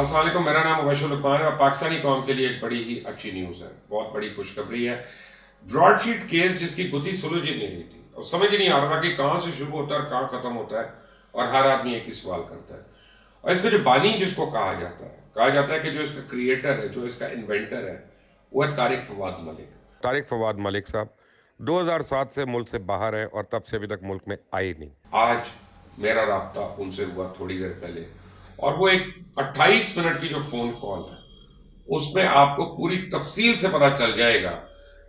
अस्सलाम वालेकुम, मेरा नाम मुबशर लुकमान है और पाकिस्तानी कौम के लिए एक बड़ी ही अच्छी न्यूज़ है, बहुत बड़ी खुशखबरी है। ब्रॉडशीट केस जिसकी गुत्थी सुलझ ही नहीं रही थी और समझ ही नहीं आ रहा था कि कहाँ से शुरू होता है और कहाँ ख़त्म होता है, और हर आदमी एक ही सवाल करता है। और इसका जो बानी जिसको कहा जाता है कि जो इसका क्रिएटर है, जो इसका इन्वेंटर है, वो है तारिक फवाद मलिक। तारिक फवाद मलिक साहब 2007 से मुल्क से बाहर हैं और तब से अभी तक मुल्क में आए नहीं। आज मेरा राब्ता उनसे हुआ थोड़ी देर पहले, और वो एक 28 मिनट की जो फोन कॉल है उसमें आपको पूरी तफसील से पता चल जाएगा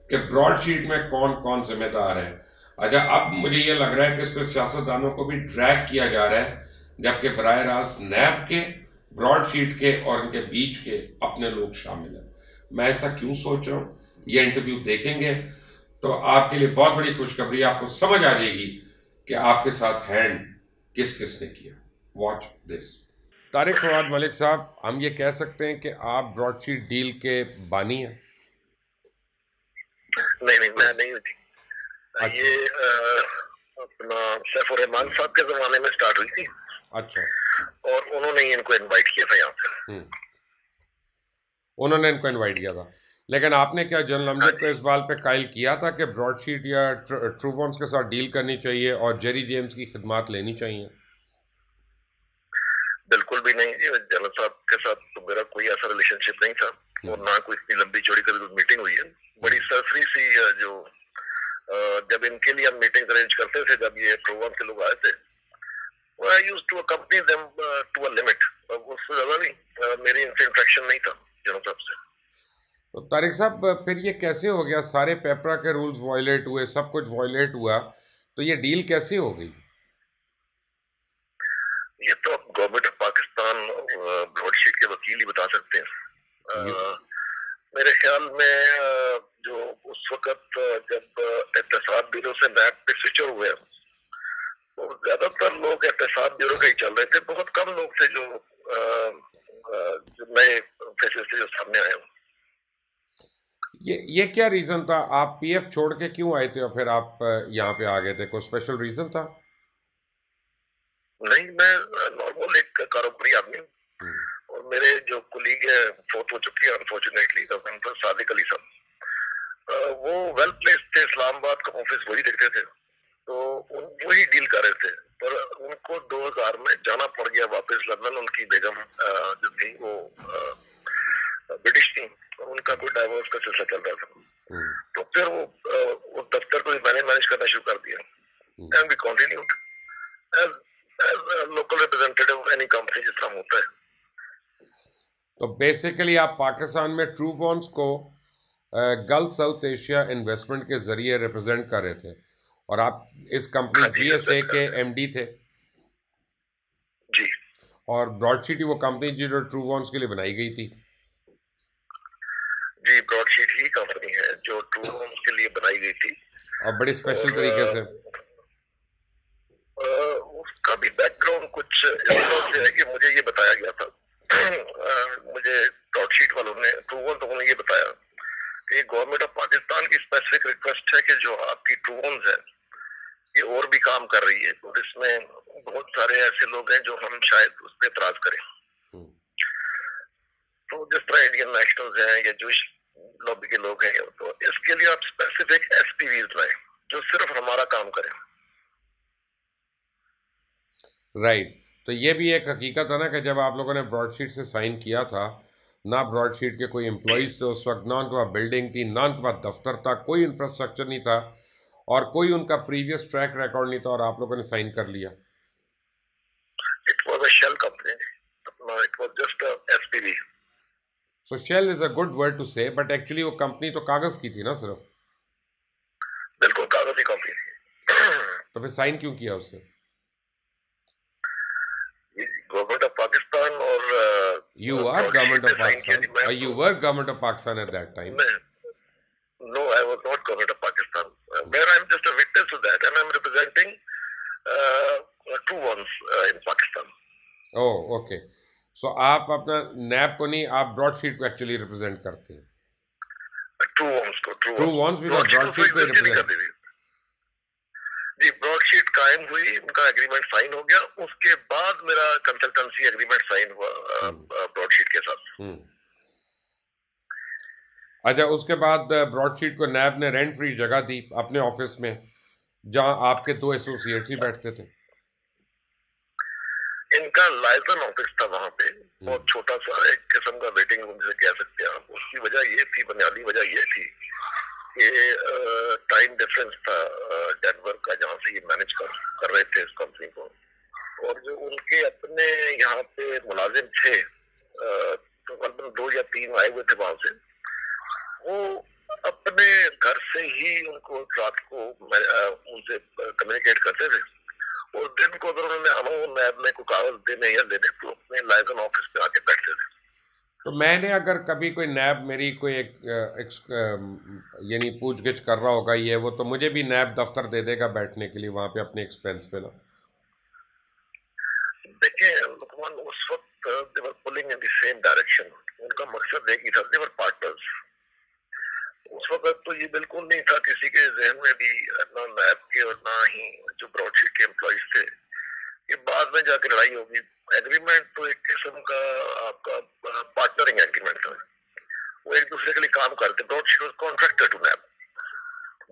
कि ब्रॉडशीट में कौन कौन जिम्मेदार है। अच्छा, अब मुझे ये लग रहा है कि इस पर सियासतदानों को भी ड्रैग किया जा रहा है, जबकि बराह रास्त नैब के, ब्रॉडशीट के और इनके बीच के अपने लोग शामिल हैं। मैं ऐसा क्यों सोच रहा हूँ, ये इंटरव्यू देखेंगे तो आपके लिए बहुत बड़ी खुशखबरी, आपको समझ आ जाएगी कि आपके साथ हैंड किस किस ने किया। Watch this. तारिक फवाद मलिक साहब, हम ये कह सकते हैं कि आप ब्रॉडशीट डील के बानी हैं? नहीं नहीं, मैं नहीं हुई। अच्छा। ये अपना सैफुर रहमान साहब के जमाने में स्टार्ट हुई थी। अच्छा। और उन्होंने ही इनको इनवाइट किया था यहाँ पे। उन्होंने इनको इनवाइट किया था, लेकिन आपने क्या जनरल हाँ अमजद को जी, इस बात पे कायल किया था कि ब्रॉडशीट या ट्रूवॉन्स के साथ डील करनी चाहिए और जेरी जेम्स की खिदमात लेनी चाहिए? बिल्कुल भी नहीं जी। जनरल साहब के साथ तो मेरा कोई ऐसा रिलेशनशिप नहीं था, और ना कोई इतनी लंबी चौड़ी कभी कोई मीटिंग हुई है। बड़ी सरसरी सी जो जब इनके लिए हम मीटिंग अरेंज करते थे, जब ये प्रोग्राम के लोग आए थे, I used to accompany them to a limit. उससे ज्यादा नहीं, मेरी इनसे इंटरेक्शन नहीं था जनरल साहब से। तो तारिक साहब, फिर ये कैसे हो गया? सारे पेपरा के रूल्स वायलेट हुए, सब कुछ वायलेट हुआ, तो ये डील कैसे हो गई? ये तो अब गवर्नमेंट ऑफ पाकिस्तान ब्रॉडशीट के वकील ही बता सकते हैं। यू मेरे ख्याल में जो उस वक्त जब एहतसाब ब्यूरो से नैब पे स्विच हुए, तो ज्यादातर लोग एहतसाब ब्यूरो का ही चल रहे थे। बहुत कम लोग थे जो नए फेसेस थे जो सामने आए। ये क्या रीजन था? आप पीएफ छोड़ के क्यों आए थे और फिर आप यहाँ पे आ गए थे? कोई स्पेशल रीजन था? नहीं, मैं नॉर्मल एक कारोबारी आदमी हूँ। हम्म। और मेरे जो कुलीग है, फोत हो चुकी है अनफॉर्चुनेटली, सादिक अली साहब, वो वेल प्लेस्ड थे। इस्लामाबाद का ऑफिस वही देखते थे, तो वही डील कर रहे थे। पर उनको 2000 में जाना पड़ गया वापस लंदन। उनकी बेगम जो थी वो ब्रिटिश थी, और उनका कोई डाइवोर्स का सिलसिला चल रहा था। तो फिर वो दफ्तर को मैंने मैनेज करना शुरू कर दिया, and we continued as local representative of any company, जिस तरह होता है। तो बेसिकली आप पाकिस्तान में ट्रूवॉन्स को गल्फ साउथ एशिया इन्वेस्टमेंट के जरिए रिप्रेजेंट कर रहे थे, और आप इस कंपनी हाँ जी, जीएसए रिप्रेजेंट के करते हैं एमडी थे। जी। और ब्रॉडशीट ही वो कंपनी जो ट्रूवॉन्स के लिए बनाई गई थी। जी, ब्रॉडशीट ही कंपनी है जो ट्रू होम्स के लिए बनाई गई थी। और बड़े स्पेशल और तरीके से। उसका भी बैकग्राउंड कुछ इस तरह से है कि मुझे ये बताया गया था, मुझे ब्रॉडशीट वालों ने, ट्रू होम्स ने ये बताया कि गवर्नमेंट ऑफ पाकिस्तान की स्पेसिफिक रिक्वेस्ट है कि जो आपकी ट्रू होम्स है ये और भी काम कर रही है, और इसमें बहुत सारे ऐसे लोग हैं जो हम शायद उस पर एतराज करें। तो जिस तरह इंडियन नेशनल्स हैं या जूश लॉबी के लोग हैं, तो इसके लिए आप स्पेसिफिक एसपीवीज लाएं जो सिर्फ हमारा काम करें। राइट। तो ये भी एक हकीकत है ना कि जब आप लोगों ने ब्रॉडशीट से साइन किया था, ना ब्रॉडशीट के कोई एम्प्लॉयज़ थे उस वक्त, ना उनके पास बिल्डिंग थी, ना उनके पास दफ्तर था, कोई इंफ्रास्ट्रक्चर नहीं था, और कोई उनका प्रीवियस ट्रैक रिकॉर्ड नहीं था, और आप लोगों ने साइन कर लिया। It was a shell company, it was just a SPV. So shell is a good word to say, but actually वो कंपनी तो कागज़ की थी ना सिर्फ। बिल्कुल कागजी कंपनी थी। तो फिर साइन क्यों किया उससे? गवर्नमेंट ऑफ पाकिस्तान और You are ब्रॉडशीट government ने of साइन किया Pakistan, थी। मैं or you were government of Pakistan at that time. No, I was not government of Pakistan, where I am just a witness to that, and I am representing true ones in Pakistan. Oh, okay. So आप अपना नैब को नहीं, आप broadsheet को actually represent करते हैं। True once को, true true once once भी तो ब्रॉडशीट उसको ब्रॉडशीट को ही एग्जिस्ट ही नहीं रिप्रेजेंट। करती थी। जी, ब्रॉडशीट कायम हुई, उनका एग्रीमेंट साइन हो गया, उसके बाद मेरा कंसल्टेंसी एग्रीमेंट साइन हुआ ब्रॉडशीट हम्म। अच्छा, उसके बाद ब्रॉडशीट को नैब ने रेंट फ्री जगह दी अपने ऑफिस में, जहां आपके दो एसोसिएट्स ही बैठते थे। इनका लाइजन ऑफिस था वहां पे, हम्म। बहुत छोटा सा, एक किस्म का वेटिंग रूम जिसे कह सकते हैं आप। उसकी वजह ये थी, बुनियादी वजह ये थी कि टाइम डिफरेंस था डेनवर का, जहाँ से ये मैनेज कर रहे थे इस कंपनी को। और जो उनके अपने यहाँ पे मुलाजिम थे, तकरीबन 2 या 3 आए हुए थे वहां से, वो अपने घर से ही उनको रात को उनसे कम्युनिकेट करते थे। और दिन को अगर उन्होंने हमें नैब में कोई कागज देने या लेने, तो अपने लाइजन ऑफिस में आके बैठते थे। तो मैंने अगर कभी कोई नैब मेरी कोई यानी पूछगिछ कर रहा होगा ये वो, तो मुझे भी नैब दफ्तर दे देगा बैठने के लिए वहां पे अपने एक्सपेंस पे ना। देखिए लुकमान, उस वक्त they were pulling in the same direction. उनका मकसद एक ही था, दे वर पार्टनर्स। उस वक्त तो ये बिल्कुल नहीं था किसी के जहन में भी, ना नैब के और ना ही जो ब्रॉडशीट के एम्प्लॉइज थे, ये बाद में जाके लड़ाई होगी। एग्रीमेंट तो एक किस्म का आपका पार्टनरिंग एग्रीमेंट था। वो एक दूसरे के लिए काम करते। Broadsheet was contracted to NAB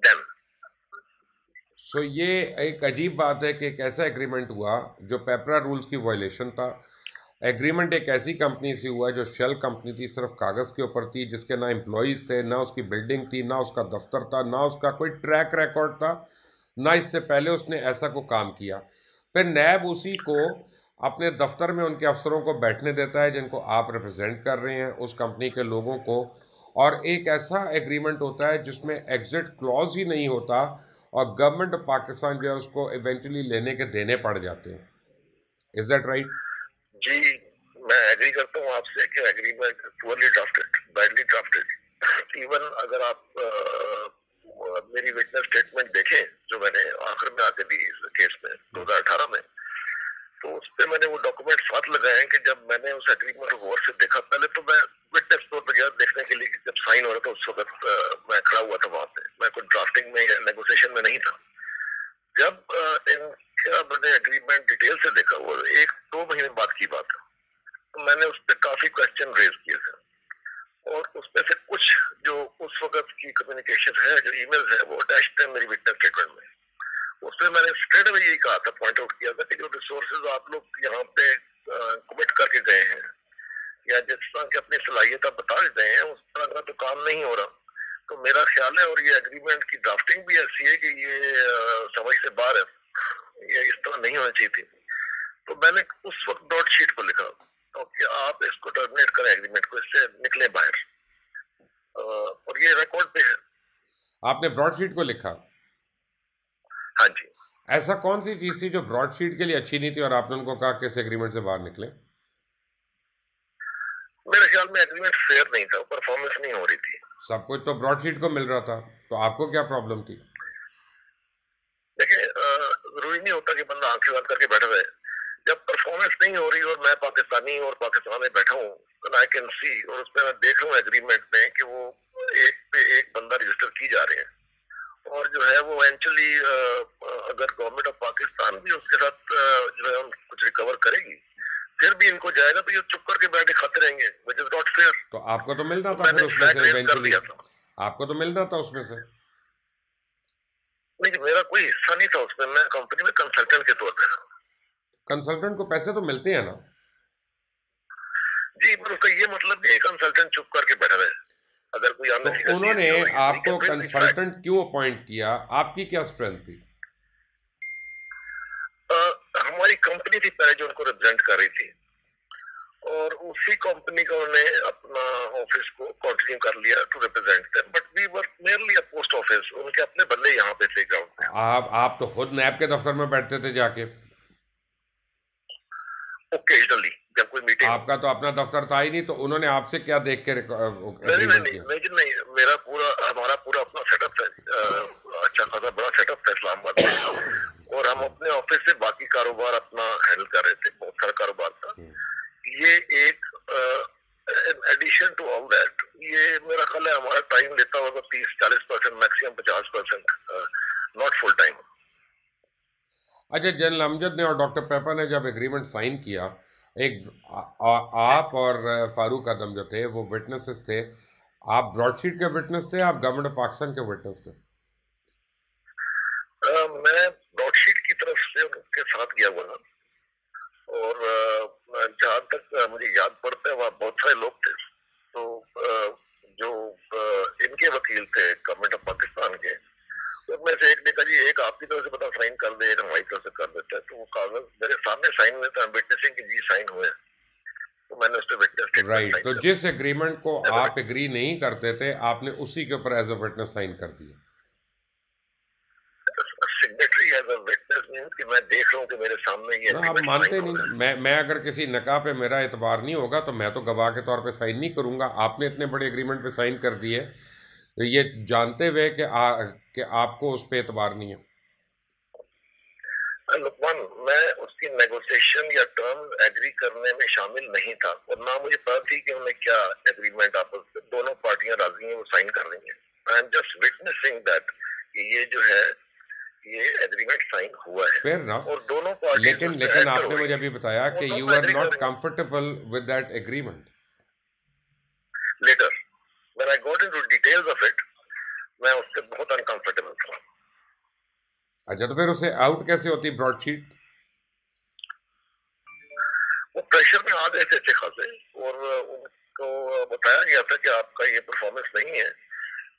then. So ये एक अजीब बात है कि एक ऐसा एग्रीमेंट हुआ जो पेपरा रूल्स की वायलेशन था। एग्रीमेंट एक ऐसी कंपनी से हुआ जो शेल कंपनी थी, सिर्फ कागज़ के ऊपर थी, जिसके ना एम्प्लॉयज़ थे, ना उसकी बिल्डिंग थी, ना उसका दफ्तर था, ना उसका कोई ट्रैक रिकॉर्ड था, ना इससे पहले उसने ऐसा कोई काम किया। फिर नैब उसी को अपने दफ्तर में उनके अफसरों को बैठने देता है जिनको आप रिप्रेजेंट कर रहे हैं, उस कंपनी के लोगों को। और एक ऐसा एग्रीमेंट होता है जिसमें एग्जिट क्लॉज ही नहीं होता, और गवर्नमेंट ऑफ पाकिस्तान जो है उसको इवेंचुअली लेने के देने पड़ जाते हैं। Is that right? जी, मैं एग्री करता हूँ आपसे कि agreement poorly drafted, badly drafted. Even अगर आप मेरी विटनेस स्टेटमेंट देखें जो मैंने आखिर में आके दी इस केस में 2018 में, तो उस पर मैंने वो डॉक्यूमेंट साथ लगाए हैं कि जब मैंने उस एग्रीमेंट को गौर से देखा, पहले तो मैं विटनेस तौर पर गया देखने के लिए कि जब साइन हो रहा था, उस वक्त मैं खड़ा हुआ था वहां पे। मैं कोई ड्राफ्टिंग में या नेगोशिएशन में नहीं था। जब इनका मैंने एग्रीमेंट डिटेल से देखा, वो 1-2 महीने बाद की बात है, तो मैंने उस पर काफी क्वेश्चन रेज किए थे। और उसमें से कुछ जो उस वक्त की कम्युनिकेशन है, जो ईमेल है, वो अटैच्ड है मेरी विटनेस स्टेटमेंट में। उसमें मैंने स्ट्रेट अवे यही कहा था, पॉइंट आउट किया था कि जो रिसोर्सेज आप लोग यहाँ पे कमिट करके गए हैं, या जिस तरह की अपनी सलाहियत आप बता रहे हैं, उस तरह का तो काम नहीं हो रहा। तो मेरा ख्याल है, और ये एग्रीमेंट की ड्राफ्टिंग भी ऐसी है कि ये समझ से बाहर है, ये इस तरह नहीं होनी चाहिए थी। तो मैंने उस वक्त डॉट शीट को लिखा कि आप इसको टर्मिनेट करें, एग्रीमेंट को, इससे निकले बाहर। और ये रिकॉर्ड पे है। आपने ब्रॉडशीट को लिखा? हाँ जी। ऐसा कौन सी चीज़ थी जो ब्रॉडशीट के लिए अच्छी नहीं थी और आपने उनको कहा कि इस एग्रीमेंट से बाहर निकले? मेरे ख्याल में एग्रीमेंट फेयर नहीं था, परफॉर्मेंस नहीं हो रही थी। सब कुछ तो ब्रॉडशीट को मिल रहा था, तो आपको क्या प्रॉब्लम थी? देखिए, जरूरी नहीं होता कि बंदा आंखें बंद करके बैठा रहे। जब परफॉर्मेंस नहीं हो रही और मैं पाकिस्तानी और पाकिस्तान में बैठा हूँ, तो आई कैन सी, और उसमें मैं देख रहा हूँ एग्रीमेंट में कि वो एक पे एक बंदा रजिस्टर की जा रहे हैं। और जो है वो एक्चुअली अगर गवर्नमेंट ऑफ पाकिस्तान भी उसके साथ जो है कुछ रिकवर करेगी, फिर भी इनको जाएगा तो ये चुप करके बैठे खाते रहेंगे, व्हिच इज नॉट फेयर। तो आपको तो मिलना था फिर उसमें से इवेंचुअली, आपको तो मिलना था उसमें से। नहीं, मेरा कोई हिस्सा नहीं था उसमें, मैं कंपनी में कंसल्टेंट के तौर पर। कंसल्टेंट को पैसे तो मिलते हैं ना? जी, पर उसका ये मतलब नहीं कंसल्टेंट चुप करके बैठा रहे। अगर कोई तो उन्होंने आपको कंसल्टेंट क्यों अपॉइंट किया? आपकी क्या स्ट्रेंथ थी? हमारी कंपनी थी पहले जो उनको रिप्रेजेंट कर रही थी, और उसी कंपनी का उन्होंने अपना ऑफिस को कंटिन्यू कर लिया to represent them, but we were merely a post office. उनके अपने बंदे यहाँ पे थे ग्राउंड पे। आप तो खुद नैब के दफ्तर में बैठते थे जाके। ओकेजनली जब कोई मीटिंग। आपका तो अपना दफ्तर था ही नहीं, तो उन्होंने आपसे क्या देख के एग्रीमेंट किया? नहीं, मेरा पूरा, हमारा पूरा अपना सेटअप है। अच्छा खासा बड़ा सेटअप था इस्लामाबाद में, और हम अपने ऑफिस से बाकी कारोबार अपना हैंडल कर रहे थे। बहुत सारा कारोबार था। ये एक एडिशन टू ऑल दैट, ये मेरा ख्याल है हमारा टाइम लेता होगा 30-40%, मैक्सिमम 50%, नॉट फुल टाइम। अच्छा, जनरल अमजद ने और डॉक्टर पेपर ने जब एग्रीमेंट साइन किया, एक आप और फारूक आदम जो थे वो विटनेसेस थे। आप ब्रॉडशीट के विटनेस थे, आप गवर्नमेंट ऑफ पाकिस्तान के विटनेस थे? मैं ब्रॉडशीट की तरफ से उनके साथ गया हुआ था, और जहाँ तक मुझे याद पड़ता है वहाँ बहुत सारे लोग थे। तो जो इनके वकील थे गवर्नमेंट ऑफ पाकिस्तान के, उनमें से एक ने कहा जी एक आपकी तरफ से पता साइन कर दे, एक हमारी तरफ से कर देता है। तो वो कागज मेरे सामने साइन हुए थे, विटनेसिंग की जी साइन हुए हैं, तो मैंने उस पर विटनेस स्टेटमेंट राइट, साइन तो कर जिस एग्रीमेंट को दिया। आप एग्री नहीं करते थे आपने उसी के ऊपर एज अ विटनेस साइन कर दिया। Signatory as a witness means कि मैं देख रहा हूँ कि मेरे सामने ये ना, आप एग्रीमेंट मानते साइन हो नहीं। रहा है। मैं अगर किसी नकाह पे मेरा एतबार नहीं होगा तो मैं तो गवाह के तौर पे साइन नहीं करूंगा। आपने इतने बड़े एग्रीमेंट पे साइन कर दिए ये जानते हुए कि आपको उस पे एतबार नहीं है। लुकमान, मैं उसकी नेगोशिएशन या टर्म एग्री करने में शामिल नहीं था, और ना मुझे पता थी कि उन्हें क्या एग्रीमेंट आपस में दोनों पार्टियां राजी हैं वो साइन कर रही हैं। आई एम जस्ट विटनेसिंग दैट ये जो है ये एग्रीमेंट साइन हुआ है, फेयर इनफ। और दोनों पार्टीज लेकिन उसमें लेकिन एंटर हो आपने रही मुझे हैं, अभी बताया वो कि यू दोनों आर एग्री कर नॉट रही हैं। Comfortable with that agreement. Letter when I got into details of it, मैं उससे बहुत अनकंफर्टेबल था। अच्छा, तो फिर उसे आउट कैसे होती ब्रॉडशीट? वो प्रेशर में आ गए थे अच्छे खासे, और उनको बताया गया था कि आपका ये परफॉर्मेंस नहीं है।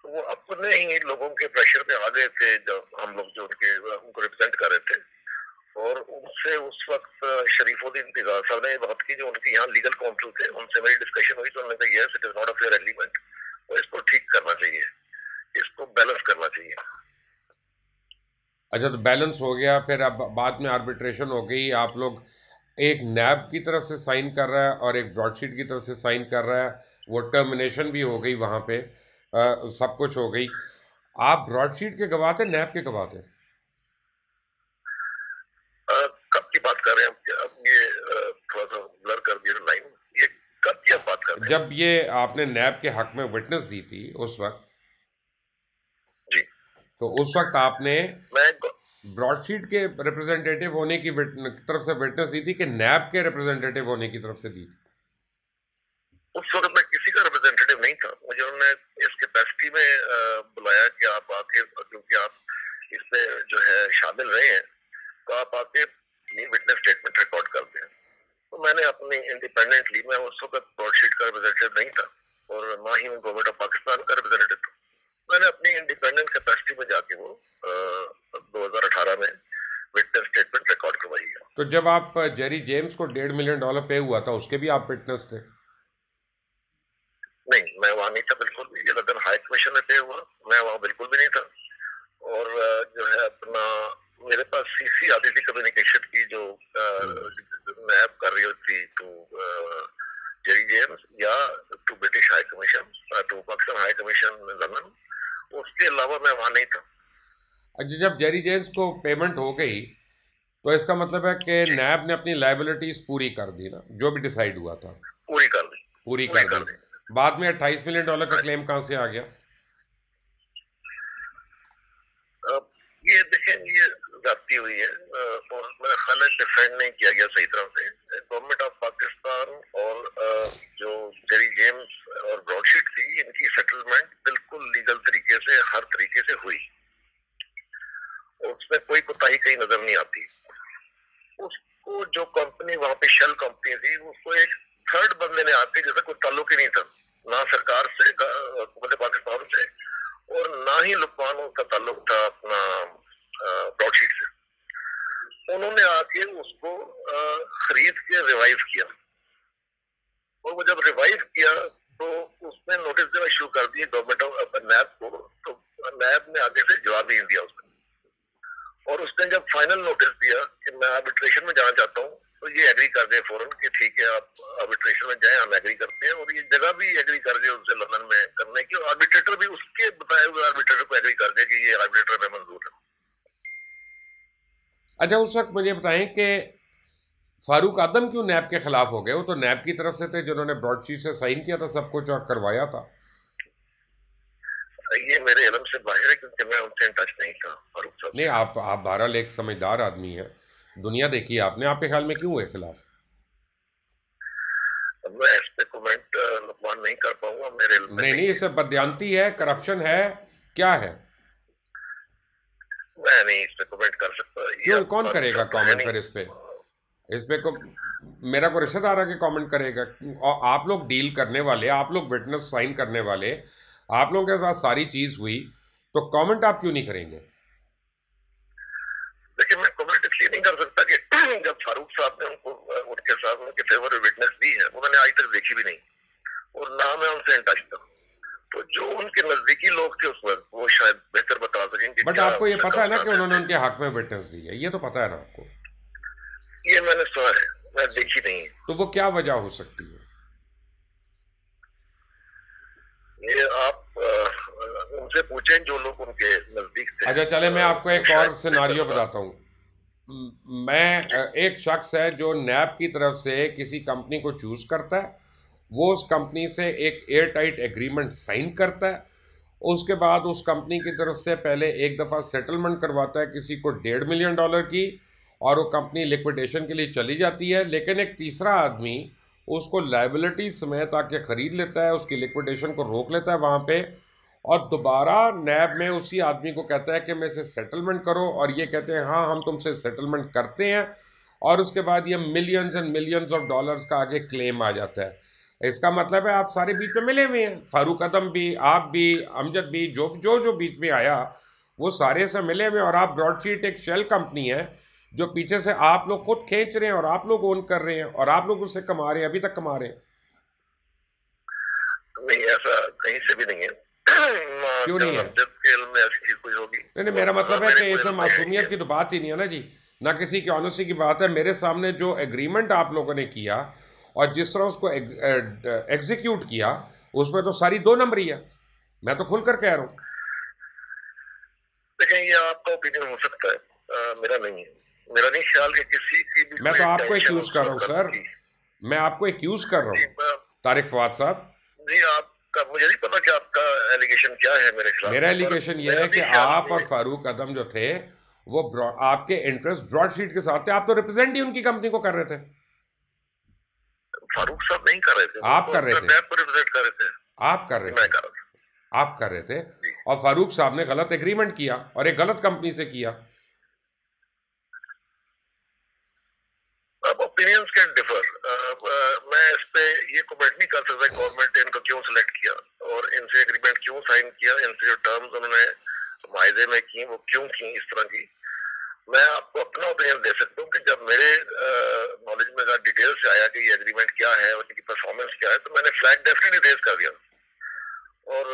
तो वो अपने ही लोगों के प्रेशर में आ गए थे, जब हम लोग जो उनको रिप्रेजेंट कर रहे थे, और उनसे उस वक्त शरीफुद्दीन इंतजार साहब ने बात की, जो उनके यहाँ लीगल काउंसिल थे, उनसे मेरी डिस्कशन हुई, तो उन्होंने कहा yes it is not a fair agreement, और इसको ठीक करना चाहिए, इसको बैलेंस करना चाहिए। अच्छा, तो बैलेंस हो गया, फिर अब बाद में आर्बिट्रेशन हो गई। आप लोग एक नैब की तरफ से साइन कर रहा है और एक ब्रॉडशीट की तरफ से साइन कर रहा है। वो टर्मिनेशन भी हो गई वहाँ पे, सब कुछ हो गई। आप ब्रॉडशीट के गवाह थे, नैब के गवाह थे? कब की बात कर रहे हैं अब ये थोड़ा सा ब्लर कर दिया लाइन, ये कब की आप बात कर रहे हैं? जब ये आपने नैब के हक में विटनेस दी थी उस वक्त, जी, तो उस वक्त आपने मैं ब्रॉडशीट के रिप्रेजेंटेटिव होने की तरफ से विटनेस दी थी कि नैब के रिप्रेजेंटेटिव होने की तरफ से दी थी? उस वक्त मैं किसी का रिप्रेजेंटेटिव नहीं था, मुझे उन्होंने इस कैपेसिटी में बुलाया कि आप आके, क्योंकि आप इसमें जो है शामिल रहे हैं, तो आप आके ये विटनेस स्टेटमेंट रिकॉर्ड कर दें। तो मैंने अपनी इंडिपेंडेंटली, मैं उस वक्त ब्रॉडशीट का रिप्रेजेंटेटिव नहीं था, और ना ही मैं गवर्नमेंट ऑफ पाकिस्तान का रिप्रेजेंटेटिव था। मैंने अपनी इंडिपेंडेंट कैपेसिटी में जाके वो 2018 में विटनेस स्टेटमेंट रिकॉर्ड करवाई है। तो जब आप जेरी जेम्स को $1.5 मिलियन पे हुआ था उसके भी आप विटनेस थे? नहीं, मैं वहां नहीं था बिल्कुल भी। ये लंदन हाई कमीशन में पे हुआ, मैं वहां बिल्कुल भी नहीं था। और जो है अपना, मेरे पास सीसी आती थी कम्युनिकेशन की, जो नैब कर रही थी टू जेरी जेम्स या to British high commission, to Pakistan high commission London. उसके अलावा मैं वहां नहीं था। अच्छा, जब जेरी जेम्स को पेमेंट हो गई तो इसका मतलब है कि जी, नैब ने अपनी लाइबिलिटीज पूरी कर दी ना, जो भी डिसाइड हुआ था पूरी कर दी, पूरी पूरी कर दी। कर दी। बाद में $28 मिलियन का हाँ, क्लेम कहाँ से आ गया? ये देखें, ये जाती हुई है, और मेरा ख्याल है डिफेंड नहीं किया गया सही तरह से। गवर्नमेंट ऑफ पाकिस्तान और जो जेरी जेम्स और ब्रॉडशीट थी, इनकी सेटलमेंट बिल्कुल लीगल तरीके से, हर तरीके से हुई, और उसमें कोई कोताही कहीं नजर नहीं आती। उसको जो कंपनी वहां पे शेल कंपनी थी, उसको एक थर्ड बंदे ने आके, जैसा कोई ताल्लुक ही नहीं था ना सरकार से, हुकूमत पाकिस्तान से, और ना ही लुकमान का ताल्लुक था अपना ब्रॉडशीट से। उन्होंने आके उसको खरीद के रिवाइव किया, और वो जब रिवाइव किया तो उसने नोटिस देना शुरू कर दिए गवर्नमेंट ऑफ नैब को। तो नैब ने आगे से जवाब नहीं दिया उसने, और उसने जब फाइनल नोटिस दिया कि मैं आर्बिट्रेशन में जाना चाहता हूँ, तो ये एग्री कर दे फौरन कि ठीक है आप आर्बिट्रेशन में जाए, हम एग्री करते हैं, और ये जगह भी एग्री कर दे उनसे लंदन में करने की, और आर्बिट्रेटर भी उसके बताए हुए आर्बिट्रेटर को एग्री कर दे कि ये आर्बिट्रेटर में मंजूर है। अच्छा, उस वक्त मुझे बताएं कि फारूक आदम क्यों नैब के खिलाफ हो गए? वो तो नैब की तरफ से थे जिन्होंने ब्रॉडशीट से साइन किया था सब कुछ और करवाया था। ये मेरे इलम से बाहर है, क्योंकि मैं उनसे इन टच नहीं था फारूक साहब नहीं, से। आप बहरहाल एक समझदार आदमी हैं, दुनिया देखी आपने, आपके ख्याल में क्यों हुए खिलाफ? मैं इस पे कमेंट लुकमान नहीं कर पाऊंगा, मेरे नहीं नहीं, इससे बदयांती है, करप्शन है, क्या है? मैं नहीं इस पे कमेंट कर सकता, ये क्यों, कौन आपका करेगा शब्द है कमेंट नहीं। फिर इस पे को मेरा को रिश्तेदार आके कमेंट करेगा? और आप लोग डील करने वाले, आप लोग विटनेस साइन करने वाले, आप लोगों के पास सारी चीज हुई, तो कमेंट आप क्यों नहीं करेंगे? देखिए मैं कमेंट इसलिए नहीं कर सकता कि जब फारूक साहब ने उनको उनके साथ उनके फेवर में विटनेस दी है, वो मैंने आज तक देखी भी नहीं, और ना मैं उनसे इन टच था। तो जो उनके नजदीकी लोग थे उस वक्त, वो शायद बेहतर बता सकें कि बट क्या आपको ये पता है ना कि उन्होंने थे। उनके हक में विटनेस दी है, ये तो पता है ना आपको? ये मैंने सुना है, मैं देखी नहीं है। तो वो क्या वजह हो सकती है? ये आप उनसे पूछें जो लोग उनके नजदीक थे। अच्छा चले, मैं आपको एक शायद और सिनारियो बेहतर बताता हूँ। मैं एक शख्स है जो नैब की तरफ से किसी कंपनी को चूज करता है, वो उस कंपनी से एक एयर टाइट एग्रीमेंट साइन करता है, उसके बाद उस कंपनी की तरफ से पहले एक दफ़ा सेटलमेंट करवाता है किसी को $1.5 मिलियन की, और वो कंपनी लिक्विडेशन के लिए चली जाती है, लेकिन एक तीसरा आदमी उसको लाइबिलिटी समेत आके ख़रीद लेता है, उसकी लिक्विडेशन को रोक लेता है वहाँ पे, और दोबारा नैब में उसी आदमी को कहता है कि मैं इसे सेटलमेंट करो, और ये कहते हैं हाँ हम तुमसे सेटलमेंट करते हैं, और उसके बाद ये millions and millions of dollars का आगे क्लेम आ जाता है। इसका मतलब है आप सारे बीच में मिले हुए हैं, फारूक आदम भी, आप भी, अमजद भी, जो जो जो बीच में आया वो सारे से मिले हुए हैं, और आप ब्रॉडशीट एक शेल कंपनी है जो पीछे से आप लोग खुद खींच रहे हैं और आप लोग ओन कर रहे हैं और आप लोग उससे कमा रहे हैं, अभी तक कमा रहे हैं। नहीं, ऐसा कहीं से भी नहीं है। क्यों नहीं है? जब खेल में ऐसी चीज कोई होगी नहीं नहीं, मेरा मतलब है मेरे कि को इसमें इल्म नहीं मासूमियत है। की तो बात ही नहीं है ना जी, ना किसी की ऑनेस्टी की बात है। मेरे सामने जो एग्रीमेंट आप लोगों ने किया और जिस तरह उसको एग्जीक्यूट किया, उसमें तो सारी दो नंबरी है, मैं तो खुलकर कह रहा हूँ। लेकिन ये आपका ओपिनियन हो सकता है, मेरा नहीं है। मेरा नहीं ख्याल कि किसी की भी मैं कोई तो आपको इंटेंशन एक्यूज उस कर रहा हूँ वक्त सर, थी। मैं आपको एक्यूज कर रहा जी, हूँ तारिक फवाद साहब। जी आपका मुझे नहीं पता कि आपका एलिगेशन क्या है मेरे खिलाफ, मेरा पर एलिगेशन ये मेरा है कि नहीं ख्याल आप और कि फारूक आदम जो थे वो आपके इंटरेस्ट ब्रॉडशीट के साथ थे, आप तो रिप्रेजेंट ही उनकी कंपनी को कर रहे थे। फारूक साहब नहीं कर रहे थे, वो आप तो कर रहे अपना थे, नैब को रिप्रेजेंट कर रहे थे। आप कर रहे मैं थे, कर रहा था। आप कर रहे थे, जी, और फारूक साहब ने गलत एग्रीमेंट किया और एक गलत कंपनी से किया। अब ओपिनियंस कैन डिफर। मैं इस पे ये कमेंट नहीं कर सकता गवर्नमेंट ने इनको क्यों सिलेक्ट किया और इनसे एग्रीमेंट क्यों साइन किया, इनसे जो टर्म्स उन्होंने मायदे में की वो क्यों की इस तरह की। मैं आपको अपना ओपिनियन दे सकता हूँ कि जब मेरे नॉलेज में डिटेल से आया कि ये एग्रीमेंट क्या है और इनकी परफॉर्मेंस क्या है, तो मैंने फ्लैग डेफिनेटली रेज कर दिया, और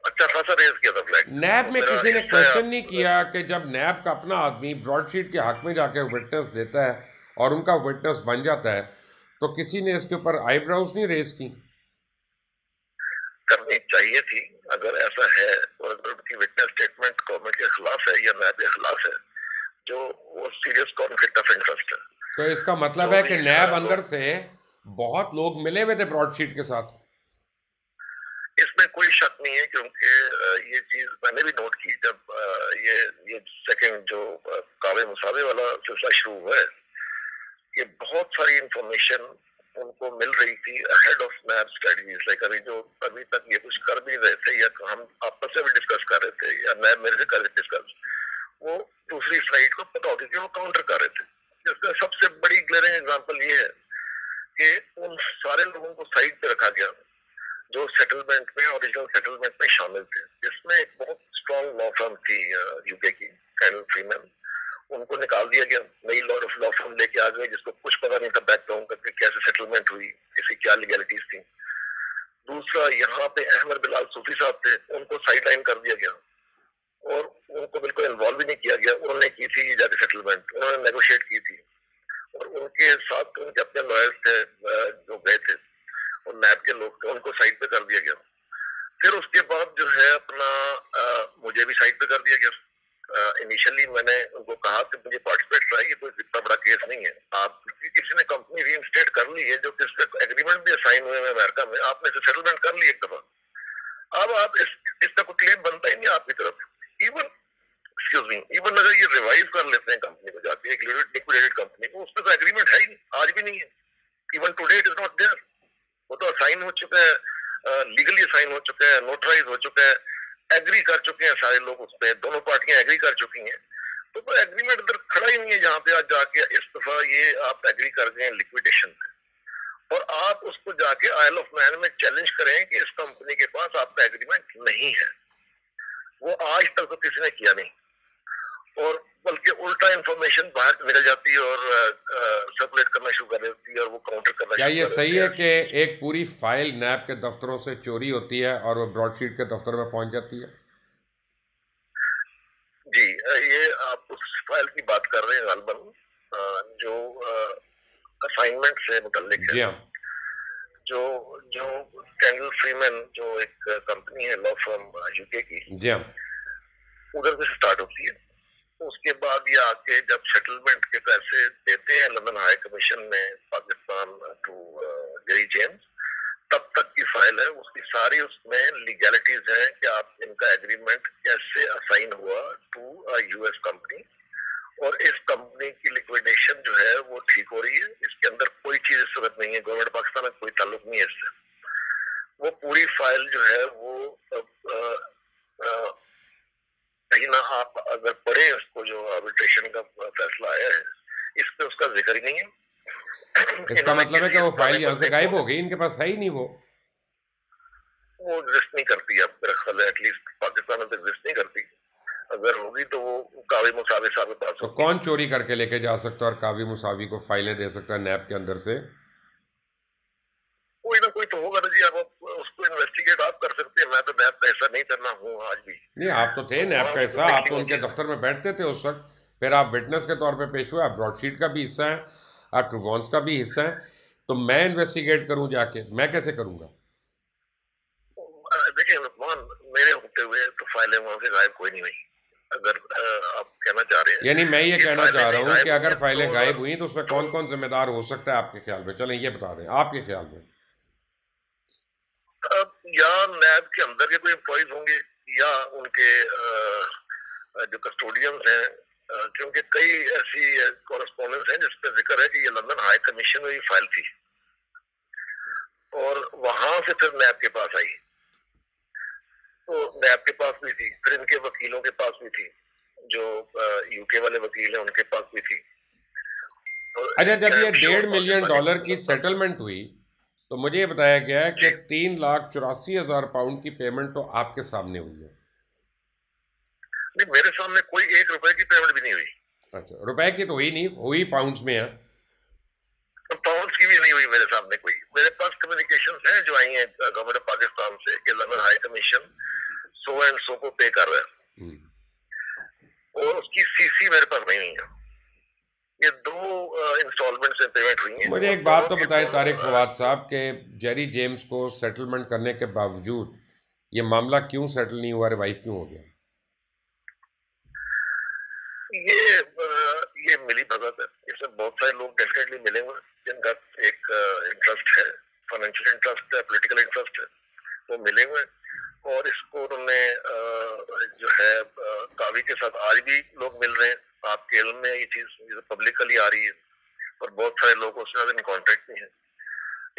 अच्छा खासा रेज किया था फ्लैग। नैब और में मेरा किसी ने हिस्सा है क्वेश्चन नहीं आप किया कि जब नैब का अपना आदमी ब्रॉडशीट के हक में जाके विटनेस देता है और उनका विटनेस बन जाता है, तो किसी ने इसके ऊपर आईब्राउज नहीं रेज की? करनी चाहिए थी अगर ऐसा है, और अगर उनकी विटनेस स्टेटमेंट गवर्नमेंट के खिलाफ है या नैब के खिलाफ है, जो वो सीरियस कॉन्फ्लिक्ट ऑफ इंटरेस्ट है। तो इसका मतलब जो है भी कि नैब लोग, अंदर से बहुत लोग मिले हुए थे ब्रॉडशीट के साथ। इसमें कोई शक नहीं है, क्योंकि ये चीज मैंने भी नोट की जब ये सेकंड जो कावे मुसावे वाला सिलसिला शुरू हुआ है, ये बहुत सारी इंफॉर्मेशन उनको मिल रही थी ahead of NAB strategies. Like अभी तक ये कुछ कर भी रहे थे या हम आपस में भी डिस्कस कर रहे थे या नैब मेरे से कर रहे डिस्कस, वो दूसरी साइड को पता होती थी, वो काउंटर कर रहे थे। इसका सबसे बड़ी ग्लेरिंग एग्जांपल ये है कि उन सारे लोगों को साइड पे रखा गया जो सेटलमेंट में, ओरिजिनल सेटलमेंट में शामिल थे, जिसमें एक बहुत स्ट्रॉन्ग लॉ फर्म थी यूके की, कैनल फ्रीमैन। उनको निकाल दिया गया, नई लॉ फर्म लेके आ गए जिसको कुछ पता नहीं था बैकग्राउंड का कि कैसे सेटलमेंट हुई, इसकी क्या लीगैलिटीज थी। दूसरा, यहाँ पे अहमद बिलाल सूफी साहब थे, उनको साइड लाइन कर दिया गया और उनको बिल्कुल इन्वॉल्व भी नहीं किया गया। उन्होंने की थी जाके सेटलमेंट, उन्होंने नेगोशिएट की थी, और उनके साथ उनके अपने लॉयर्स थे जो गए थे और नैब के लोग थे, उनको साइड पे कर दिया गया। फिर उसके बाद जो है अपना मुझे भी साइड पे कर दिया गया। इनिशियली मैंने उनको कहा कि मुझे पार्टिसिपेट रहा है, ये कोई इतना बड़ा केस नहीं है। आप किसी ने कंपनी रीइंस्टेट कर ली है, जो किसके एग्रीमेंट भी साइन हुए हैं अमेरिका में, आपने से सेटलमेंट कर ली एक दफा, अब आप इसका कोई क्लेम बनता ही नहीं आपकी तरफ। इवन एक्सक्यूज मी, इवन अगर ये रिवाइव कर लेते हैं कंपनी को जाके, एक लिक्विडेटेड कंपनी को, उसमें तो एग्रीमेंट है ही नहीं, आज भी नहीं है। Even today it is not there. वो तो असाइन हो चुका है, लीगली असाइन हो चुका है, नोटराइज हो चुका है, एग्री कर चुके हैं सारे लोग उस पर, दोनों पार्टियां एग्री कर चुकी हैं। तो कोई एग्रीमेंट इधर खड़ा ही नहीं है जहाँ पे आज जाके इस दफा ये आप एग्री कर गए लिक्विडेशन पे, और आप उसको जाके आयल ऑफ मैन में चैलेंज करें कि इस कंपनी के पास आपका एग्रीमेंट नहीं है। वो आज तक तो किसी ने किया नहीं, और बल्कि उल्टा इंफॉर्मेशन बाहर निकल जाती है और सर्कुलेट करना शुरू कर देती है और वो काउंटर करना क्या शुरू ये कर सही देती है कि एक पूरी फाइल नैब के दफ्तरों से चोरी होती है और वो ब्रॉडशीट के दफ्तर में पहुंच जाती है? जी, ये आप उस फाइल की बात कर रहे हैं गालबन, जो असाइनमेंट से मुतल्लिक है। जी हाँ। जो जो कैंडल फ्रीमैन जो एक कंपनी है लॉ फर्म यूके की, जी हाँ। उधर से स्टार्ट होती है। उसके बाद ये आके जब सेटलमेंट के पैसे देते हैं लंदन हाई कमीशन में पाकिस्तान टू जेरी जेम्स, तब तक की फाइल है उसकी सारी, उसमें लीगैलिटीज हैं कि आप इनका एग्रीमेंट कैसे असाइन हुआ टू यूएस कंपनी, और इस कंपनी की लिक्विडेशन जो है वो ठीक हो रही है। इसके अंदर कोई चीज इस वक्त नहीं है, गवर्नमेंट पाकिस्तान में कोई ताल्लुक नहीं है इससे। वो पूरी फाइल जो है वो कहीं ना आप अगर पढ़े उसको, जो आर्बिट्रेशन का फैसला आया है इस पे उसका जिक्र ही नहीं है। इसका मतलब है कि वो फाइल यहाँ से गायब हो गई, इनके पास है ही नहीं वो एग्जिस्ट नहीं करती। अब मेरा ख्याल है एटलीस्ट पाकिस्तान में तो एग्जिस्ट नहीं करती। अगर होगी तो वो कावी मुसावी साहब के पास। तो कौन चोरी करके लेके जा सकता है और कावी मुसावी को फाइलें दे सकता है नैब के अंदर से? कोई ना कोई तो होगा ना जी, आप उसको इन्वेस्टिगेट आप कर सकते हैं। मैं तो नैब का हिस्सा नहीं करना हूँ आज भी। नहीं, आप तो थे नैब का हिस्सा, आप तो उनके दफ्तर में बैठते थे उस वक्त, फिर आप विटनेस के तौर पे पेश हुए, आप ब्रॉडशीट का भी हिस्सा है, आप ट्रूवॉन्स का भी हिस्सा है, तो मैं इन्वेस्टिगेट करूं जाके? मैं कैसे करूंगा? देखिए नुकमान, मेरे होते हुए तो फाइलें वहां से गायब कोई नहीं हुई। अगर आप कहना चाह रहे हैं, यानी मैं ये कहना चाह रहा हूँ कि अगर फाइलें तो गायब हुई तो उसमें कौन कौन जिम्मेदार हो सकता है आपके ख्याल में? चलें ये बता दें आपके ख्याल में। या नैब के अंदर के कोई एम्प्लॉइज होंगे या उनके जो कस्टोडियंस हैं, क्योंकि कई ऐसी कॉरेस्पॉन्डेंस हैं जिसपे जिक्र है कि ये लंदन हाई कमीशन में ये फाइल थी और वहां से फिर नैब के पास आई, तो नैब के पास भी थी, फिर इनके वकीलों के पास भी थी, जो यूके वाले वकील हैं उनके पास भी थी। तो अच्छा, जब ये $1.5 मिलियन की सेटलमेंट हुई तो मुझे ये बताया गया है कि 3,84,000 पाउंड की पेमेंट तो आपके सामने हुई है। नहीं, मेरे सामने कोई 1 रुपए की पेमेंट भी नहीं हुई। अच्छा, रुपए की तो हुई नहीं, हुई पाउंड्स में है। पाउंड्स की भी नहीं हुई मेरे सामने कोई। मेरे पास कम्युनिकेशंस हैं जो आई हैं गवर्नमेंट ऑफ पाकिस्तान से कि London high commission so and so को पे कर रहा है, और उसकी सीसी मेरे पास नहीं है। ये 2 इंस्टॉलमेंट से पेमेंट हुई है। मुझे एक बात तो बताएं तारिक फवाद साहब के जेरी जेम्स को सेटलमेंट करने के बावजूद ये मामला क्यों सेटल नहीं हुआ, रिवाइव क्यों हो गया? ये मिली भगत है। इसमें बहुत सारे लोग डेफिनेटली मिले हुए जिनका एक इंटरेस्ट है, फाइनेंशियल इंटरेस्ट है, पॉलिटिकल इंटरेस्ट है, वो मिले हुए, और इसको उन्होंने जो है कावी के साथ आज भी लोग मिल रहे हैं। आपके इल्म में ये चीज पब्लिकली आ रही है और बहुत सारे लोग उसके साथ इन कॉन्टेक्ट में हैं।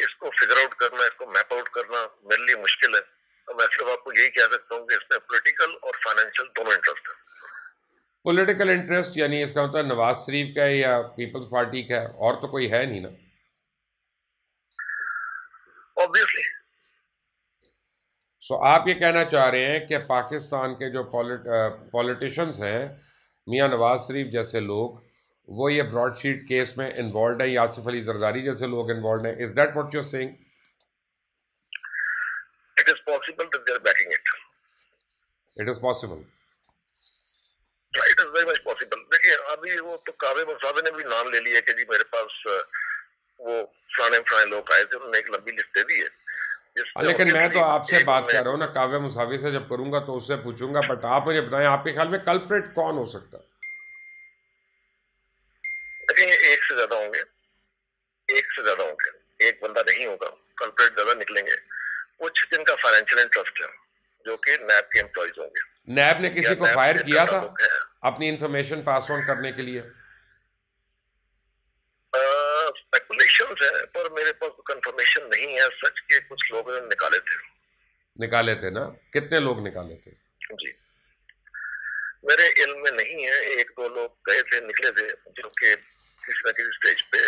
इसको फिगर आउट करना, इसको मैप आउट करना मेरे लिए मुश्किल है। तो मैं सिर्फ आपको यही कह सकता हूँ कि इसमें पॉलिटिकल और फाइनेंशियल दोनों इंटरेस्ट है। पॉलिटिकल इंटरेस्ट यानी इसका मतलब नवाज शरीफ का है या पीपल्स पार्टी का है, और तो कोई है नहीं ना ऑब्वियसली। सो आप ये कहना चाह रहे हैं कि पाकिस्तान के जो पॉलिटिशियंस हैं, मियां नवाज शरीफ जैसे लोग, वो ये ब्रॉडशीट केस में इन्वॉल्व है, आसिफ अली जरदारी जैसे लोग इन्वॉल्व हैं? Is that what you are saying? It is possible that they are backing it. It is possible, it is very much possible. देखिए अभी वो तो कावे मुसावे ने भी नाम ले लिया कि जी मेरे पास वो फलाने लोग आए थे, उन्होंने एक लंबी लिस्ट दे दी है। लेकिन मैं तो आपसे बात कर रहा हूँ ना, काव्य मुसावी से जब करूंगा तो उससे पूछूंगा, बट आप मुझे बताएं आपके ख्याल में कल्प्रिट कौन हो सकता है? एक से ज्यादा होंगे, एक बंदा नहीं होगा, कल्प्रिट ज्यादा निकलेंगे। कुछ जिनका फाइनेंशियल इंटरेस्ट है जो कि नैब के एम्प्लॉइज होंगे। नैब ने किसी को फायर किया था अपनी इंफॉर्मेशन पास ऑन करने के लिए? स्पेकुलेशंस है, पर मेरे पास कंफर्मेशन इंफॉर्मेशन नहीं है सच के कुछ लोग निकाले थे ना? कितने लोग निकाले थे? जी, मेरे इल्म में नहीं है, एक दो लोग गए थे, निकले थे, जो कि किसी न किसी स्टेज पे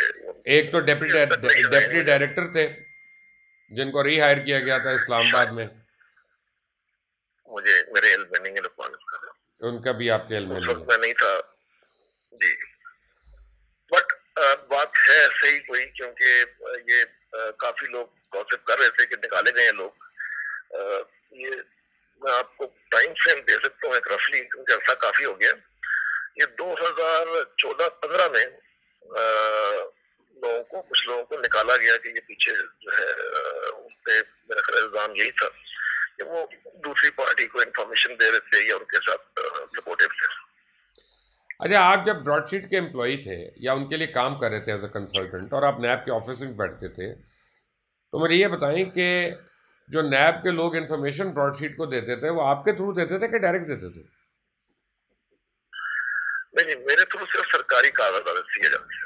एक तो डेप्टी डायरेक्टर थे जिनको रिहायर किया गया था इस्लामाबाद में, मुझे मेरे इल्म में नहीं है लुकमान का, उनका भी आपके इल्म में उस नहीं वक्त है। मैं नहीं था जी। बट बात है सही कोई, क्योंकि ये काफी लोग गॉसिप कर रहे थे कि निकाले गए लोग। ये मैं आपको टाइम फ्रेम दे सकता हूँ एक रफली, क्योंकि ऐसा काफी हो गया। ये 2014-15 में कुछ लोगों को निकाला गया कि ये पीछे जो है उन पे मेरा ख्याल इल्जाम यही था कि वो दूसरी पार्टी को इन्फॉर्मेशन दे रहे थे या उनके साथ सपोर्टिव थे। अच्छा, आप जब ब्रॉडशीट के एम्प्लॉय थे या उनके लिए काम कर रहे थे एज अ कंसल्टेंट और आप नैब के ऑफिस में बैठते थे, तो मुझे ये बताएं कि जो नैब के लोग इन्फॉर्मेशन ब्रॉडशीट को देते थे वो आपके थ्रू देते थे कि डायरेक्ट देते थे? नहीं, मेरे थ्रू सिर्फ सरकारी कागज दिए जाते हैं,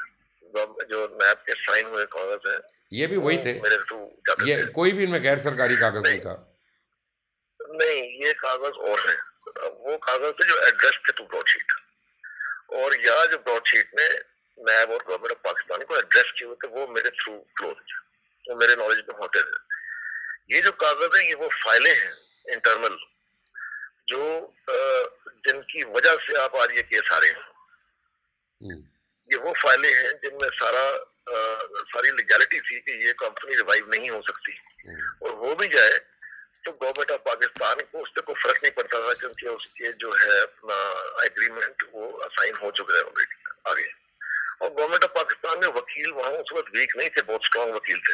जो नैब के साइन हुए कागज है। ये भी वही थे? मेरे थ्रू जाते ये थे। कोई भी इनमें गैर सरकारी कागज नहीं था? नहीं, ये कागज और है, वो कागज थे जो एड्रेस थे टू ब्रॉडशीट, और या जो ब्रॉडशीट में नैब और गवर्नमेंट ऑफ पाकिस्तान को एड्रेस किए हुए थे, वो मेरे थ्रू क्लोज, वो मेरे नॉलेज में होते थे। ये जो कागज है, ये वो फाइलें हैं इंटरनल, जो जिनकी वजह से आप आज ये केस आ रहे हैं। ये वो फाइलें हैं जिनमें सारी लीगैलिटी थी कि ये कंपनी रिवाइव नहीं हो सकती, और हो भी जाए तो गवर्नमेंट ऑफ पाकिस्तान को उससे कोई फर्क नहीं पड़ता था, क्योंकि उसके जो है अपना एग्रीमेंट वो असाइन हो चुके हैं ऑलरेडी आगे। और गवर्नमेंट ऑफ पाकिस्तान में वकील वहां उस वक्त वीक नहीं थे, बहुत स्ट्रॉन्ग वकील थे,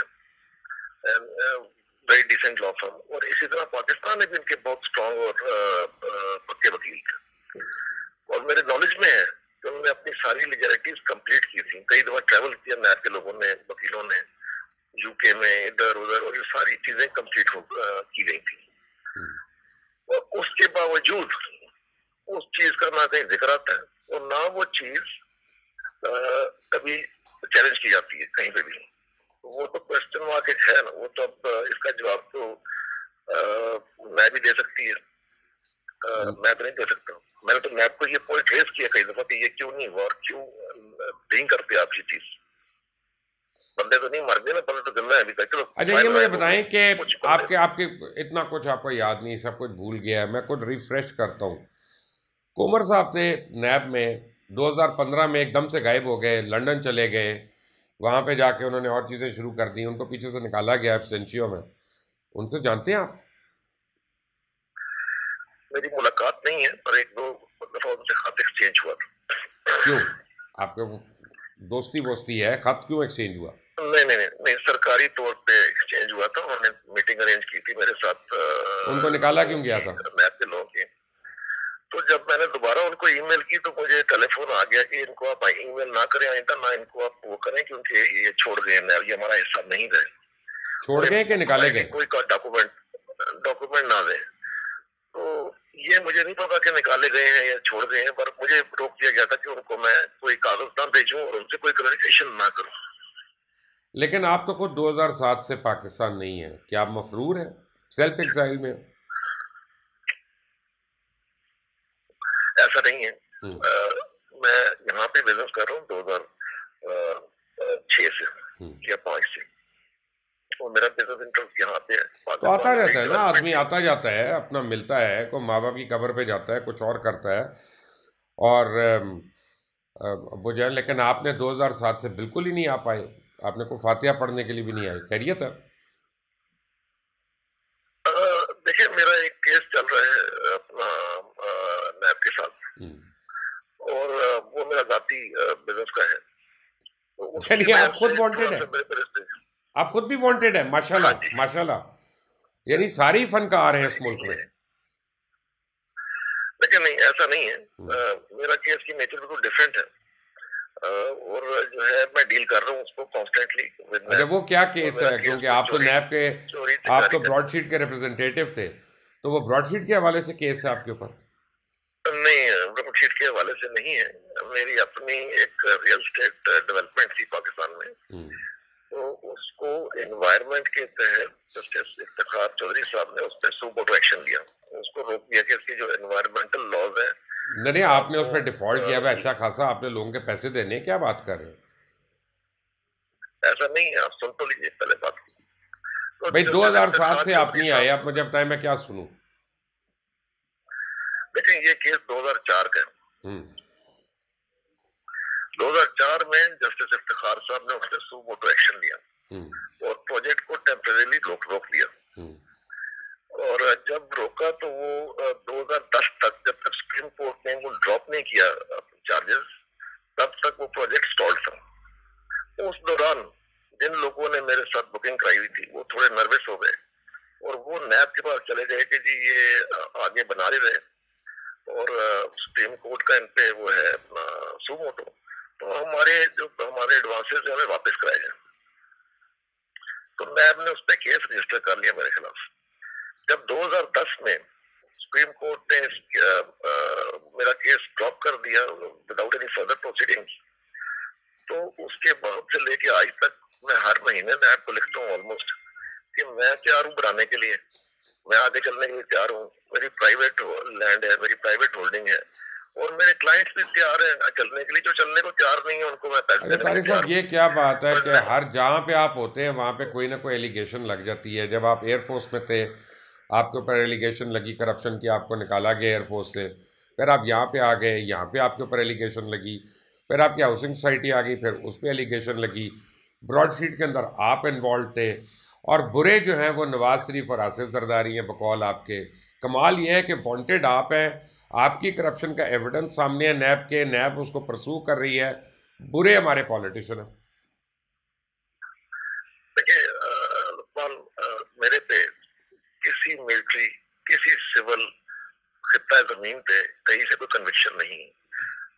वेरी डिसेंट लॉ फर्म, और इसी तरह पाकिस्तान में भी इनके बहुत स्ट्रॉन्ग और पक्के वकील थे। और मेरे नॉलेज में है कि उन्होंने अपनी सारी लीगैलिटीज कंप्लीट की थी, कई दफा ट्रैवल किया नैब के लोगों ने, वकीलों ने, यूके में इधर उधर, और ये सारी चीजें कंप्लीट की गई थी। और उसके बावजूद उस चीज का ना कहीं जिक्र आता है और ना वो चीज कभी चैलेंज की जाती है कहीं पे भी। वो तो क्वेश्चन मार्क एक है ना, वो तो अब इसका जवाब तो मैं भी दे सकती है, मैं तो नहीं दे सकता। मैंने तो नैब को ये पॉइंट रेज किया कई दफा कि ये क्यों नहीं हुआ और क्यों नहीं करते आप ये चीज। बंदे तो नहीं मर गए ना, बंदे तो जिंदा है अभी तक। अच्छा, ये मुझे बताएं कि आपके इतना कुछ आपको याद नहीं, सब कुछ भूल गया है, मैं कुछ रिफ्रेश करता हूँ। कोमर साहब थे नैब में, 2015 में एकदम से गायब हो गए, लंदन चले गए, वहाँ पे जाके उन्होंने और चीज़ें शुरू कर दी, उनको पीछे से निकाला गया एब्सटेंशियो में। उनको जानते हैं आप? मेरी मुलाकात नहीं है, पर एक दो दफा उनसे खत एक्सचेंज हुआ था। क्यों? आपके दोस्ती है, खत क्यों एक्सचेंज हुआ? नहीं, सरकारी तौर पे एक्सचेंज हुआ था। उन्होंने मीटिंग अरेंज की थी मेरे साथ। उनको निकाला क्यों गया था? नैब के लोगों की। तो जब मैंने दोबारा उनको ईमेल की तो मुझे टेलीफोन आ गया कि इनको आप ईमेल ना करें आइंदा, ना इनको आप वो करें, क्योंकि ये छोड़ गए नैब, ये हमारा हिस्सा नहीं रहे। छोड़ गए कि निकाले गए? कोई डॉक्यूमेंट ना दे। तो ये मुझे नहीं पता कि निकाले गए हैं या छोड़ गए हैं, पर मुझे रोक दिया गया था कि उनको मैं कोई कागज ना भेजूं और उनसे कोई कम्युनिकेशन ना करूं। लेकिन आप तो खुद 2007 से पाकिस्तान नहीं है, क्या आप मफरूर हैं, सेल्फ एक्साइल में? ऐसा नहीं है। मैं यहाँ पे बिजनेस कर रहा हूँ 2006 से या 5 से, और मेरा बिजनेस इंटरेस्ट यहाँ पे है। तो आता रहता है ना, आदमी आता जाता है, अपना मिलता है, कोई माँ बाप की कब्र पे जाता है, कुछ और करता है, और वो जो है। लेकिन आपने 2007 से बिल्कुल ही नहीं आ पाए, आपने को फातिहा पढ़ने के लिए भी नहीं आए। खैरियत है? देखिए, मेरा एक केस चल रहा है अपना नैब के साथ, और वो मेरा जाती बिजनेस का है। यानी आप खुद वांटेड है? आप खुद भी वांटेड है? माशाल्लाह माशाल्लाह, यानी सारी फनकार हैं इस मुल्क में। लेकिन नहीं, ऐसा नहीं है। मेरा केस की नेचर बिल्कुल डिफरेंट है, और जो है मैं डील कर रहा हूँ उसको कॉन्स्टेंटली। अच्छा, वो क्या केस है? क्योंकि आप तो नैब के, आप तो ब्रॉडशीट के रिप्रेजेंटेटिव थे, तो वो ब्रॉडशीट के हवाले से केस है आपके ऊपर? नहीं, ब्रॉडशीट के हवाले से नहीं है। मेरी अपनी एक रियल एस्टेट डेवलपमेंट थी पाकिस्तान में, तो उसको एनवायरनमेंट के तहत जस्टिस इफ्तिखार चौधरी साहब ने उस पर सुमोटो एक्शन लिया, उसको रोक दिया कि इसके जो एनवायरमेंटल लॉज है। नहीं, आपने उस पर डिफॉल्ट किया हुआ अच्छा खासा, आपने लोगों के पैसे देने, क्या बात कर रहे हो? ऐसा नहीं है, आप सुन तो लीजिए पहले बात। तो भाई 2007 से आप नहीं आए, आप मुझे बताएं मैं क्या सुनूं? लेकिन ये केस 2004 का है। 2004 में जस्टिस इफ्तिखार साहब ने उससे सुमोटो एक्शन लिया और प्रोजेक्ट को टेम्परेरी रोक दिया। और जब रोका तो वो 2010 तक, जब तक सुप्रीम कोर्ट ने वो ड्रॉप नहीं किया चार्जेस, तब तक वो प्रोजेक्ट स्टॉल्ड था। उस दौरान जिन लोगों ने मेरे साथ बुकिंग कराई हुई थी वो थोड़े नर्वस हो गए और वो नैब के पास चले गए कि जी ये आगे बना नहीं रहे और सुप्रीम कोर्ट का इन पे वो है सुमोटो, तो हमारे एडवांसेस जो हमें वापस कराए जाए। तो नैब ने उस पर केस रजिस्टर कर लिया मेरे खिलाफ। जब 2010 में सुप्रीम कोर्ट ने मेरा केस ड्रॉप कर दिया विदाउट एनी फर्दर प्रोसीडिंग्स, तो उसके बाद से लेके आज तक मैं हर महीने नैब को लिखता हूँ ऑलमोस्ट कि मैं तैयार हूँ बनाने के लिए, मैं आगे चलने के लिए तैयार हूँ, मेरी प्राइवेट लैंड है, मेरी प्राइवेट होल्डिंग है और मेरे क्लाइंट्स भी तैयार हैं चलने के लिए। जो चलने को तैयार नहीं है उनको मैं पैसे देने के लिए तारिक साहब, ये क्या बात है कि हर जहाँ पे आप होते हैं वहाँ पे कोई ना कोई एलिगेशन लग जाती है। जब आप एयरफोर्स में थे आपके ऊपर एलिगेशन लगी करप्शन की, आपको निकाला गया एयरफोर्स से, फिर आप यहाँ पे आ गए, यहाँ पे आपके ऊपर एलिगेशन लगी, फिर आपकी हाउसिंग सोसाइटी आ गई, फिर उस पर एलिगेशन लगी, ब्रॉडशीट के अंदर आप इन्वॉल्व थे और बुरे जो हैं वो नवाज शरीफ और आसिफ जरदारी हैं बकौल आपके। कमाल ये है कि वांटेड आप हैं, आपकी करप्शन का एविडेंस सामने है नैब के, नैब उसको परसू कर रही है, बुरे हमारे पॉलिटिशियन हैं। देखिए मेरे पे किसी मिलिट्री किसी सिविल खिता जमीन पे कहीं से कोई कन्विक्शन नहीं।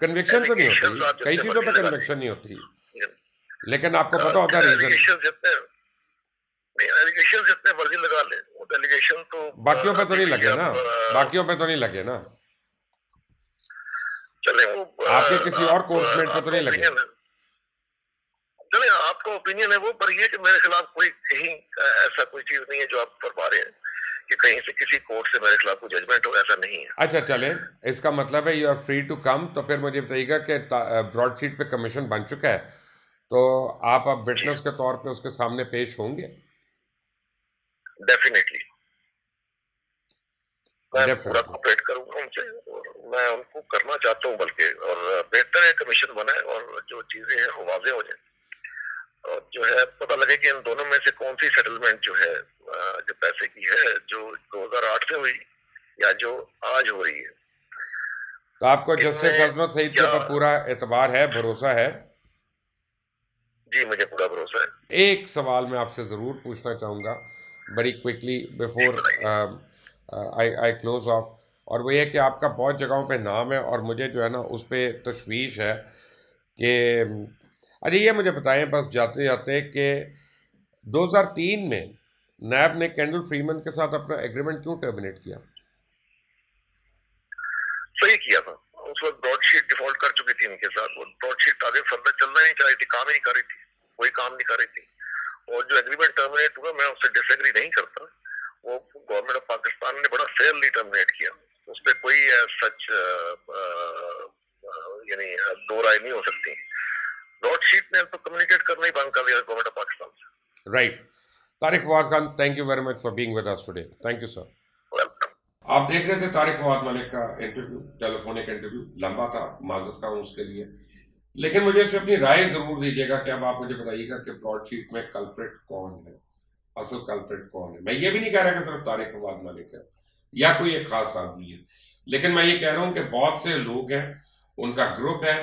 कन्विक्शन तो नहीं होती, कई चीजों पे कन्विक्शन नहीं होती, लेकिन आपको पता होता है रीजन। एलिगेशन जितने मर्जी लगा ले, वो एलिगेशन तो बाकियों पे तो नहीं लगे ना, बाकियों पे तो नहीं लगे ना, चले वो आपके किसी और कोर्टमेट पे तो नहीं लगे। चले आपका ओपिनियन है वो, पर ये कि मेरे खिलाफ कोई कहीं ऐसा कोई चीज नहीं है जो आप फरमा रहे हैं कि कहीं से किसी कोर्ट से मेरे खिलाफ कोई जजमेंट हो, ऐसा नहीं है। अच्छा चले, इसका मतलब है you are free to come. तो फिर मुझे बताइएगा कि ब्रॉडशीट पे कमीशन बन चुका है, तो आप अब विटनेस के तौर पे उसके सामने पेश होंगे? डेफिनेटली मैं पूरा कोऑपरेट करूंगा उनसे और मैं उनको करना चाहता हूँ, बल्कि और बेहतर है कमीशन बनाए और जो चीजें हैं वो वाजे हो जाए और जो है पता लगे कि इन दोनों में से कौन सी सेटलमेंट जो है जो पैसे की है जो 2008 से हुई या जो आज हो रही है। तो आपको जस्टिस अजमत सईद के ऊपर पूरा एतबार है, भरोसा है? जी मुझे पूरा भरोसा है। एक सवाल मैं आपसे ज़रूर पूछना चाहूँगा बड़ी quickly before I close of, और वो ये कि आपका बहुत जगहों पे नाम है और मुझे जो है ना उस पर तशवीश है कि अरे ये मुझे बताएं बस जाते जाते कि 2003 में नैब ने कैंडल फ्रीमैन के साथ अपना एग्रीमेंट क्यों टर्मिनेट किया? सही किया था, उस वक्त ब्रॉडशीट डिफॉल्ट कर चुकी थी इनके साथ, ब्रॉडशीट आगे फर्दर चलना नहीं चाह रही थी, काम ही नहीं कर रही थी, कोई काम नहीं कर रही थी। और जो एग्रीमेंट टर्मिनेट हुआ मैं उससे डिसएग्री नहीं करता, वो गवर्नमेंट ऑफ पाकिस्तान ने बड़ा फेयरली टर्मिनेट किया, उस पर कोई सच यानी दो राय नहीं हो सकती। ब्रॉडशीट ने तो कम्युनिकेट करना ही बंद कर दिया गवर्नमेंट ऑफ पाकिस्तान से। Right. Tariq Fawad Khan, thank you very much for being with us today. Thank you sir. आप देख रहे थे तारिक फवाद मलिक का इंटरव्यू, टेलीफोनिक इंटरव्यू, लंबा था, माजूद का हूँ उसके लिए, लेकिन मुझे इस पर अपनी राय जरूर दीजिएगा कि अब आप मुझे बताइएगा कि ब्रॉडशीट में कल्प्रिट कौन है, असल कल्प्रिट कौन है। मैं ये भी नहीं कह रहा कि सिर्फ तारिक फवाद मलिक है या कोई एक खास आदमी है, लेकिन मैं ये कह रहा हूँ कि बहुत से लोग हैं, उनका ग्रुप है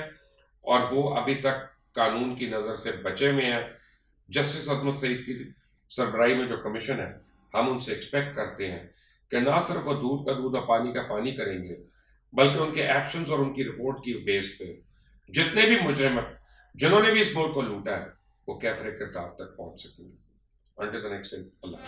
और वो अभी तक कानून की नज़र से बचे हुए हैं। जस्टिस अजमत सईद की सरबराही में जो कमीशन है, हम उनसे एक्सपेक्ट करते हैं कि ना सिर्फ वो दूध का दूध और पानी का पानी करेंगे, बल्कि उनके एक्शंस और उनकी रिपोर्ट की बेस पे जितने भी मुजरिम जिन्होंने भी इस मुल्क को लूटा है वो कैफरे किरदार तक पहुंच सकेंगे। Until the next time, Allah.